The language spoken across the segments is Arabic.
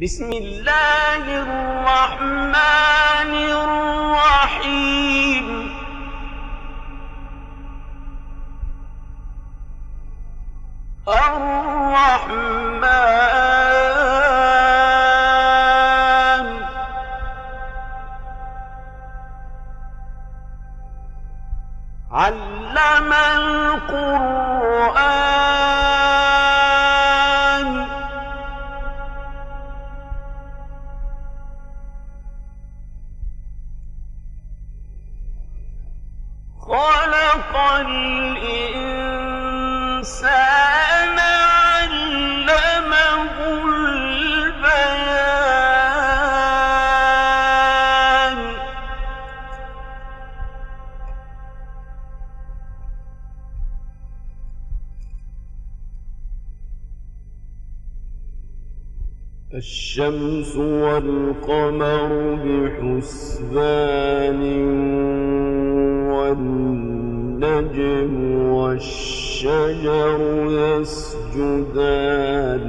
بسم الله الرحمن الرحيم الرحمن علم القرآن خلق الإنسان علمه البيان الشمس والقمر بحسبان والنجم والشجر يسجدان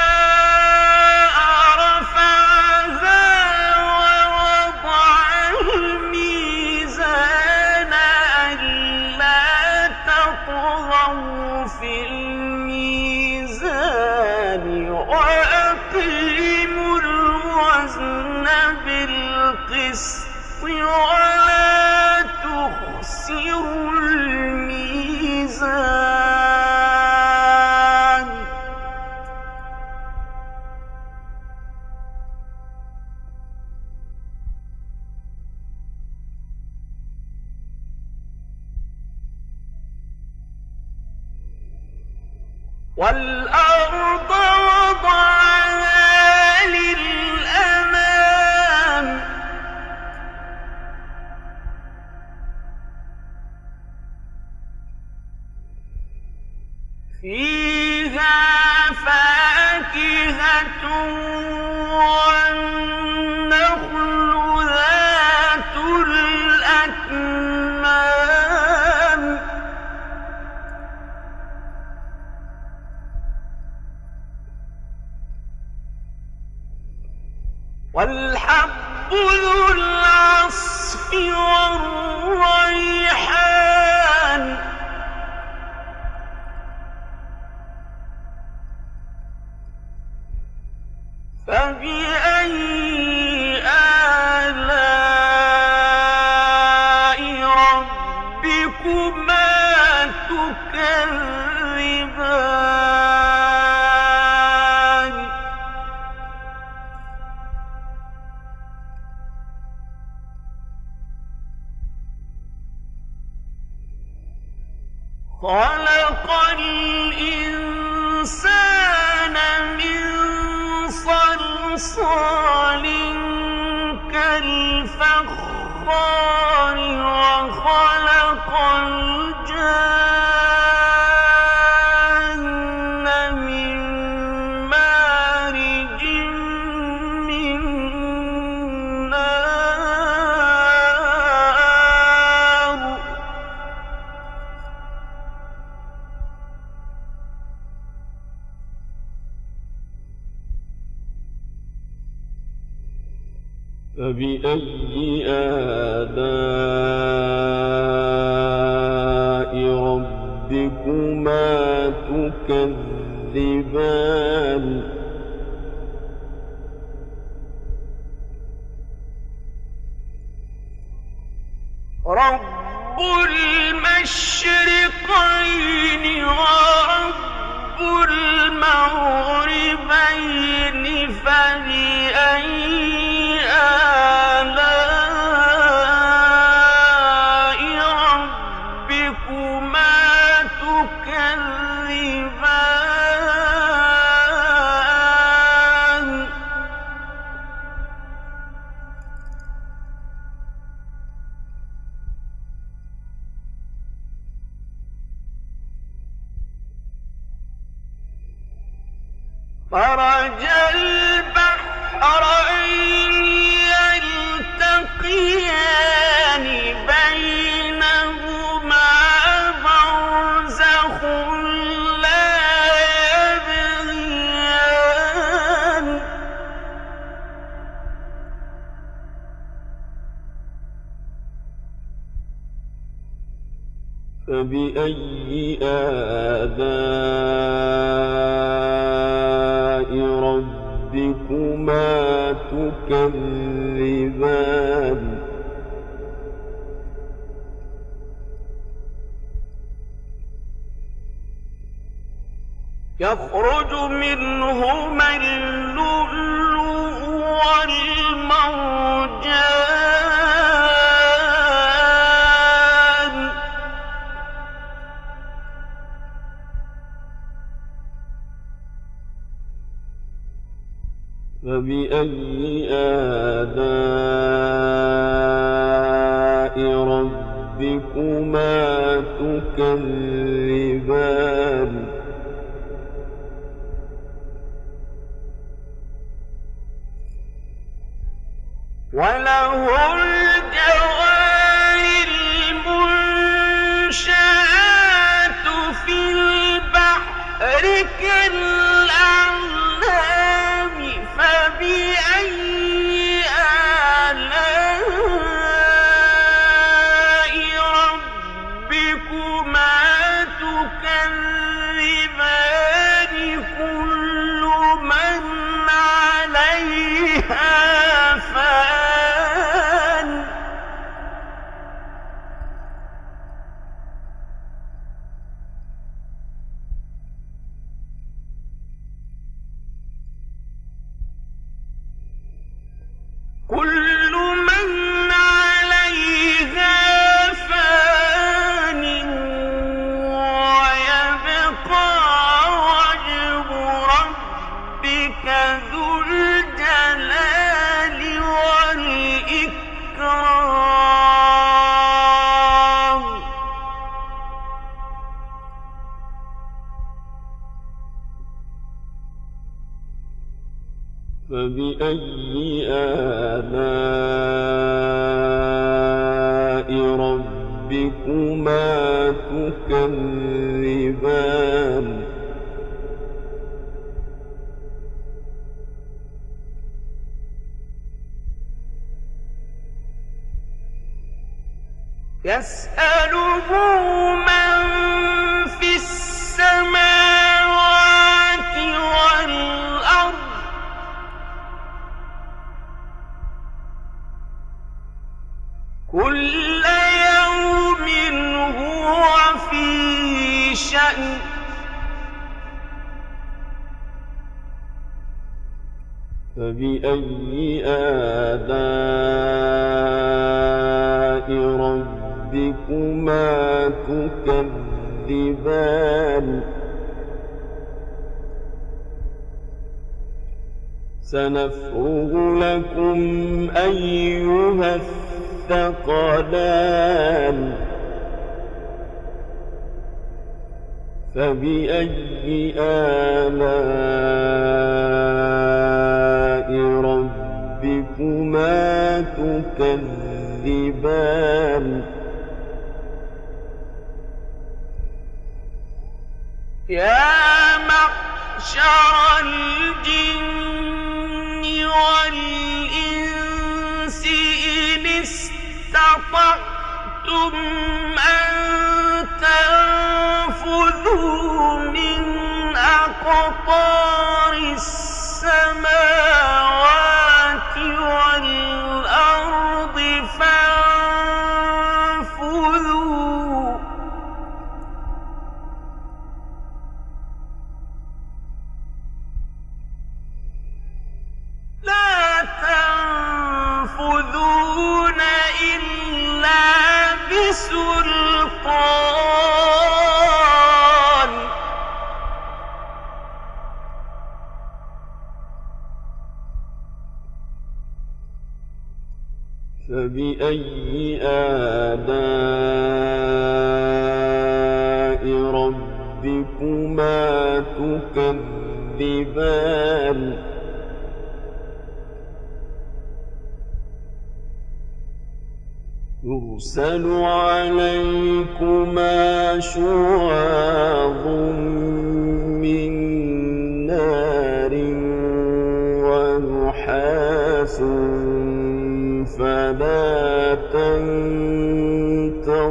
والسماء رفعها ووضع الميزان ألا تطغوا في الميزان وأقيموا الوزن بالقسط ولا تخسروا الميزان والأرض وضعها للأنام فيها فاكهة والنخل ذات الأكمام والحب ذو العصف والريحان فبأي آلاء ربكما تكذبان خلق الإنسان من صلصال كالفخار وخلق الجن من مارج من نار فبأي آلاء ربكما تكذبان رب المشرقين ورب المغربين فبأي آلاء ربكما تكذبان مرج البحرين يلتقيان فبأي آلاء ربكما تكذبان يخرج منهما اللؤلؤ والمرجان فبأي آلاء ربكما تكذبان وله الجوار المنشآت في البحر كالأعلام فبأي آلاء ربكما تكذبان كل من عليها فان كل من عليها فان ويبقى وجه ربك ذو الجلال والإكرام فبأي آلاء ربكما تكذبان يسأله من في السماوات والأرض كل يوم هو في شأن فبأي آلاء ربكما تكذبان سنفرغ لكم أيها الثقلان فبأي آلاء ربكما تكذبان يا معشر الجن والإنس إن استطعتم أن تنفذوا من أقطار السماوات والأرض فانفذوا لا تنفذون إلا بسلطان فبأي آلاء ربكما تكذبان يرسل عليكما شواظ من نار ونحاس فلا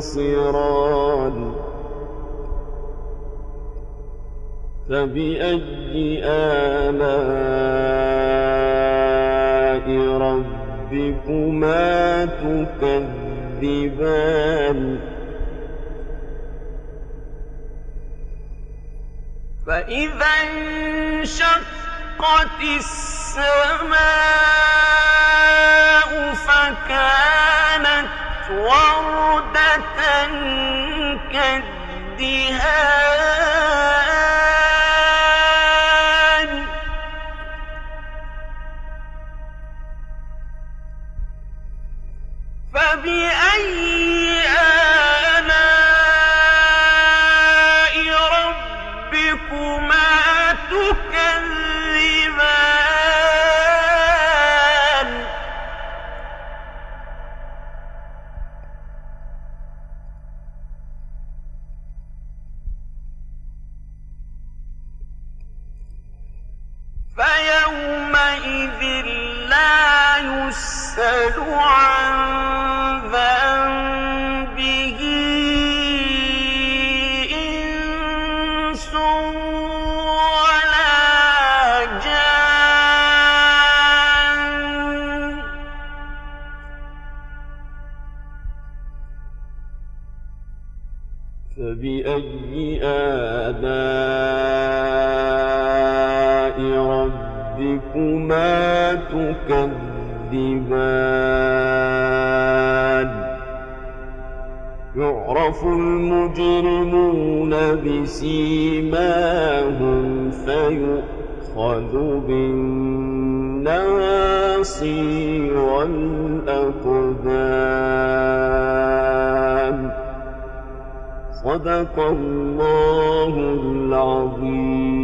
تنتصران فبأي آلاء ربكما تكذبان فإذا انشقت السماء فكانت وردة كالدهان فبأي آلاء ربكما تكذبان فيومئذ لا يسأل عن ذنبه إنس ولا جان فبأي آلاء ربكما تكذبان يعرف المجرمون بسيماهم فيؤخذ بالنواصي والأقدام صدق الله العظيم.